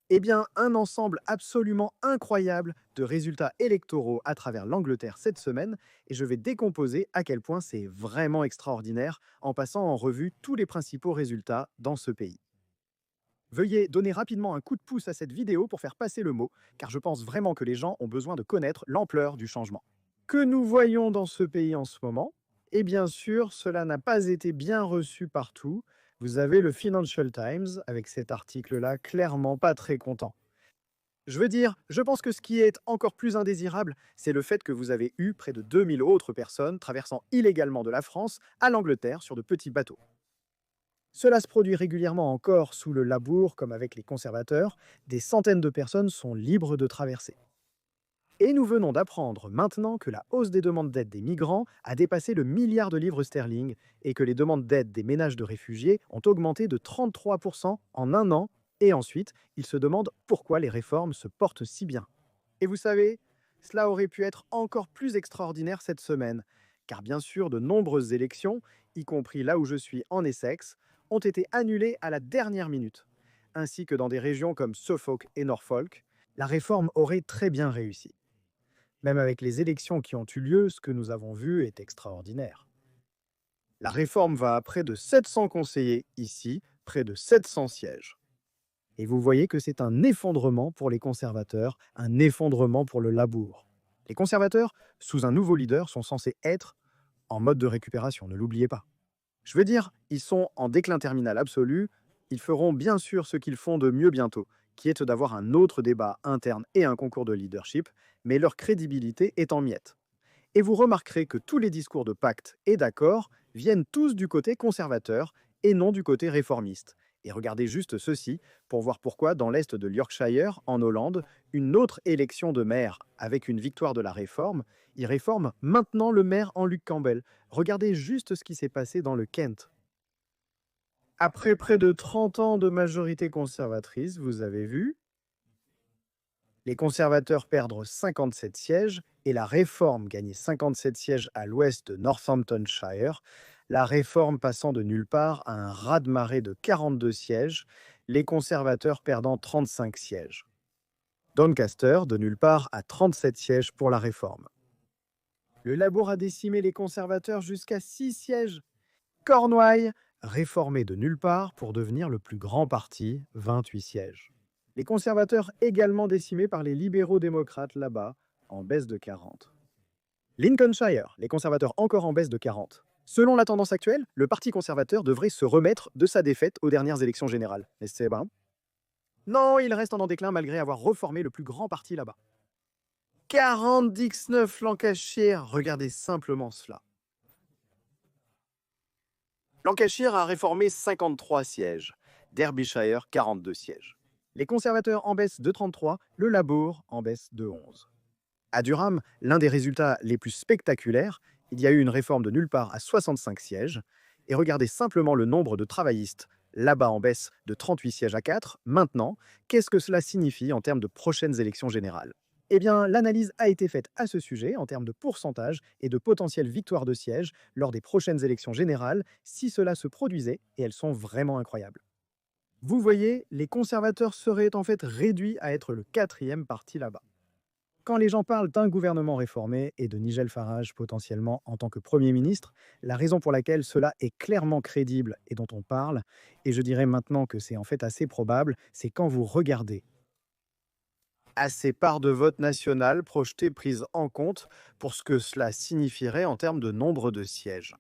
Eh bien, un ensemble absolument incroyable de résultats électoraux à travers l'Angleterre cette semaine, et je vais décomposer à quel point c'est vraiment extraordinaire en passant en revue tous les principaux résultats dans ce pays. Veuillez donner rapidement un coup de pouce à cette vidéo pour faire passer le mot, car je pense vraiment que les gens ont besoin de connaître l'ampleur du changement. Que nous voyons dans ce pays en ce moment, et bien sûr, cela n'a pas été bien reçu partout. Vous avez le Financial Times avec cet article-là clairement pas très content. Je veux dire, je pense que ce qui est encore plus indésirable, c'est le fait que vous avez eu près de 2000 autres personnes traversant illégalement de la France à l'Angleterre sur de petits bateaux. Cela se produit régulièrement encore sous le Labour, comme avec les conservateurs, des centaines de personnes sont libres de traverser. Et nous venons d'apprendre maintenant que la hausse des demandes d'aide des migrants a dépassé le milliard de livres sterling et que les demandes d'aide des ménages de réfugiés ont augmenté de 33% en un an. Et ensuite, ils se demandent pourquoi les réformes se portent si bien. Et vous savez, cela aurait pu être encore plus extraordinaire cette semaine, car bien sûr, de nombreuses élections, y compris là où je suis en Essex, ont été annulées à la dernière minute. Ainsi que dans des régions comme Suffolk et Norfolk, la réforme aurait très bien réussi. Même avec les élections qui ont eu lieu, ce que nous avons vu est extraordinaire. La réforme va à près de 700 conseillers ici, près de 700 sièges. Et vous voyez que c'est un effondrement pour les conservateurs, un effondrement pour le Labour. Les conservateurs, sous un nouveau leader, sont censés être en mode de récupération, ne l'oubliez pas. Je veux dire, ils sont en déclin terminal absolu, ils feront bien sûr ce qu'ils font de mieux bientôt, qui est d'avoir un autre débat interne et un concours de leadership, mais leur crédibilité est en miettes. Et vous remarquerez que tous les discours de pacte et d'accord viennent tous du côté conservateur et non du côté réformiste. Et regardez juste ceci pour voir pourquoi dans l'est de Yorkshire, en Hollande, une autre élection de maire avec une victoire de la réforme, il réforme maintenant le maire en Luke Campbell. Regardez juste ce qui s'est passé dans le Kent. Après près de 30 ans de majorité conservatrice, vous avez vu, les conservateurs perdent 57 sièges et la réforme gagnait 57 sièges à l'ouest de Northamptonshire, la réforme passant de nulle part à un raz-de-marée de 42 sièges, les conservateurs perdant 35 sièges. Doncaster, de nulle part, à 37 sièges pour la réforme. Le Labour a décimé les conservateurs jusqu'à 6 sièges. Cornouailles, réformé de nulle part pour devenir le plus grand parti, 28 sièges. Les conservateurs également décimés par les libéraux démocrates là-bas, en baisse de 40. Lincolnshire, les conservateurs encore en baisse de 40. Selon la tendance actuelle, le Parti conservateur devrait se remettre de sa défaite aux dernières élections générales. N'est-ce pas? Non, il reste en déclin malgré avoir reformé le plus grand parti là-bas. 49 Lancashire, regardez simplement cela. Lancashire a réformé 53 sièges, Derbyshire 42 sièges. Les conservateurs en baisse de 33, le Labour en baisse de 11. À Durham, l'un des résultats les plus spectaculaires, il y a eu une réforme de nulle part à 65 sièges. Et regardez simplement le nombre de travaillistes, là-bas en baisse de 38 sièges à 4. Maintenant, qu'est-ce que cela signifie en termes de prochaines élections générales? Eh bien, l'analyse a été faite à ce sujet en termes de pourcentage et de potentielle victoire de sièges lors des prochaines élections générales si cela se produisait, et elles sont vraiment incroyables. Vous voyez, les conservateurs seraient en fait réduits à être le quatrième parti là-bas. Quand les gens parlent d'un gouvernement réformé et de Nigel Farage potentiellement en tant que Premier ministre, la raison pour laquelle cela est clairement crédible et dont on parle, et je dirais maintenant que c'est en fait assez probable, c'est quand vous regardez à ces parts de vote national projetées prises en compte pour ce que cela signifierait en termes de nombre de sièges.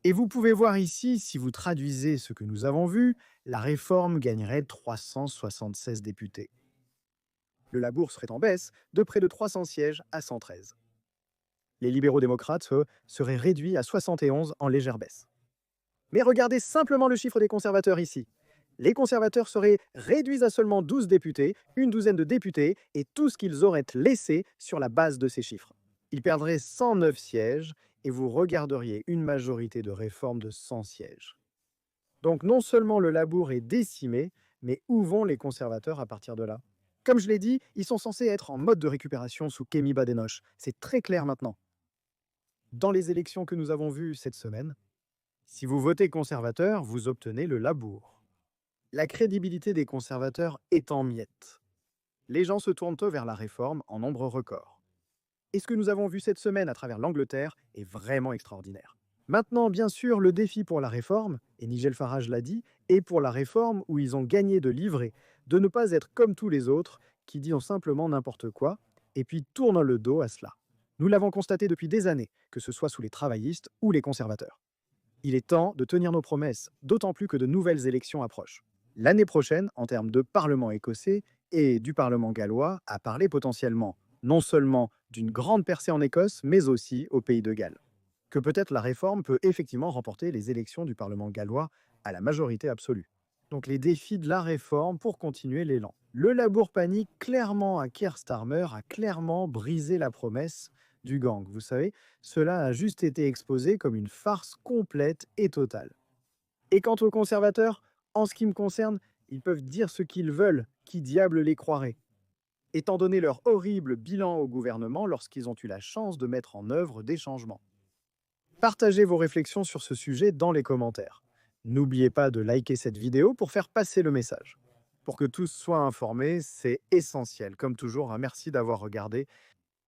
Et vous pouvez voir ici, si vous traduisez ce que nous avons vu, la réforme gagnerait 376 députés. Le Labour serait en baisse de près de 300 sièges à 113. Les libéraux démocrates, eux, seraient réduits à 71 en légère baisse. Mais regardez simplement le chiffre des conservateurs ici. Les conservateurs seraient réduits à seulement 12 députés, une douzaine de députés, et tout ce qu'ils auraient laissé sur la base de ces chiffres. Ils perdraient 109 sièges, et vous regarderiez une majorité de réforme de 100 sièges. Donc non seulement le Labour est décimé, mais où vont les conservateurs à partir de là? Comme je l'ai dit, ils sont censés être en mode de récupération sous Kemi Badenoch. C'est très clair maintenant. Dans les élections que nous avons vues cette semaine, si vous votez conservateur, vous obtenez le Labour. La crédibilité des conservateurs est en miettes. Les gens se tournent vers la réforme en nombre record. Et ce que nous avons vu cette semaine à travers l'Angleterre est vraiment extraordinaire. Maintenant, bien sûr, le défi pour la réforme, et Nigel Farage l'a dit, est pour la réforme où ils ont gagné de livrer, de ne pas être comme tous les autres, qui disent simplement n'importe quoi, et puis tournent le dos à cela. Nous l'avons constaté depuis des années, que ce soit sous les travaillistes ou les conservateurs. Il est temps de tenir nos promesses, d'autant plus que de nouvelles élections approchent. L'année prochaine, en termes de Parlement écossais et du Parlement gallois, à parler potentiellement non seulement d'une grande percée en Écosse, mais aussi au Pays de Galles. Que peut-être la réforme peut effectivement remporter les élections du Parlement gallois à la majorité absolue. Donc les défis de la réforme pour continuer l'élan. Le Labour panique clairement à Keir Starmer a clairement brisé la promesse du gang. Vous savez, cela a juste été exposé comme une farce complète et totale. Et quant aux conservateurs, en ce qui me concerne, ils peuvent dire ce qu'ils veulent, qui diable les croirait, étant donné leur horrible bilan au gouvernement lorsqu'ils ont eu la chance de mettre en œuvre des changements. Partagez vos réflexions sur ce sujet dans les commentaires. N'oubliez pas de liker cette vidéo pour faire passer le message. Pour que tous soient informés, c'est essentiel. Comme toujours, un merci d'avoir regardé